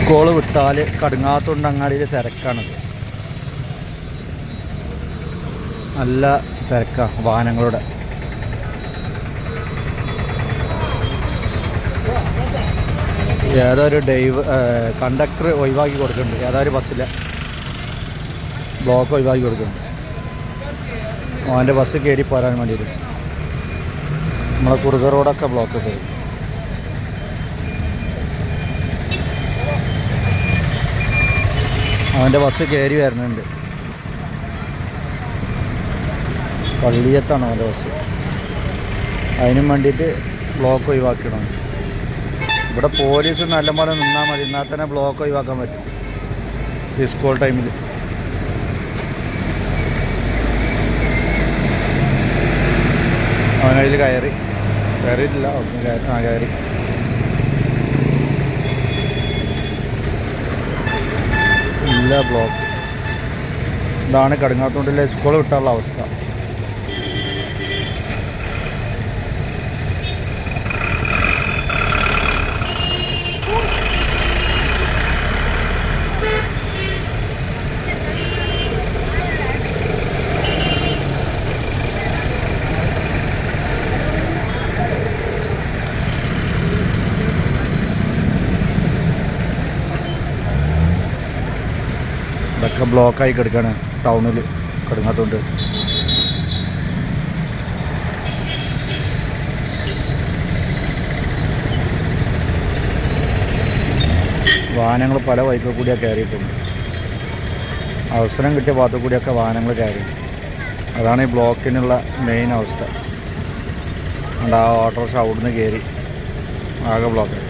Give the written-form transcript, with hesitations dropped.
School വിട്ടാൽ കടുങ്ങാത്തുണ്ടങ്ങാടിയിൽ തിരക്കാണത്. നല്ല തിരക്കാണ് വാഹനങ്ങളുടെ. ഏതൊരു കണ്ടക്ടർ ഒഴിവാക്കി കൊടുക്കുന്നുണ്ട്. ഏതൊരു ബസ്സിലെ ബ്ലോക്ക് ഒഴിവാക്കി കൊടുക്കുന്നുണ്ട്. അവൻ്റെ ബസ് കയറി പോരാൻ വേണ്ടിയിട്ട്. നമ്മളെ കുറുക റോഡൊക്കെ ബ്ലോക്ക് ചെയ്യും. അവൻ്റെ ബസ് കയറി വരുന്നുണ്ട്. പള്ളിയത്താണ് അവൻ്റെ ബസ്. അതിനും വേണ്ടിയിട്ട് ബ്ലോക്ക് ഒഴിവാക്കണം. ഇവിടെ പോലീസ് നല്ലപോലെ നിന്നാൽ മതി. എന്നാൽ തന്നെ ബ്ലോക്ക് ഒഴിവാക്കാൻ പറ്റും ഈ സ്കൂൾ ടൈമിൽ. അവനതിൽ കയറിയിട്ടില്ല. കയറി. ഇല്ല ബ്ലോക്ക്. ഇതാണ് കടുങ്ങാത്തുണ്ടിലെ സ്കൂൾ വിട്ടാനുള്ള അവസ്ഥ. ഇതൊക്കെ ബ്ലോക്കായി കിടക്കുകയാണ് ടൗണിൽ കടുങ്ങാത്തുണ്ട്. വാഹനങ്ങൾ പല വഴിക്കിൽ കൂടിയാണ് കയറിയിട്ടുണ്ട്. അവസരം കിട്ടിയ ഭാഗത്തു കൂടിയൊക്കെ വാഹനങ്ങൾ കയറി. അതാണ് ഈ ബ്ലോക്കിനുള്ള മെയിൻ അവസ്ഥ. അതുകൊണ്ട് ആ ഓട്ടോറിക്ഷ അവിടുന്ന് കയറി ആകെ ബ്ലോക്ക്.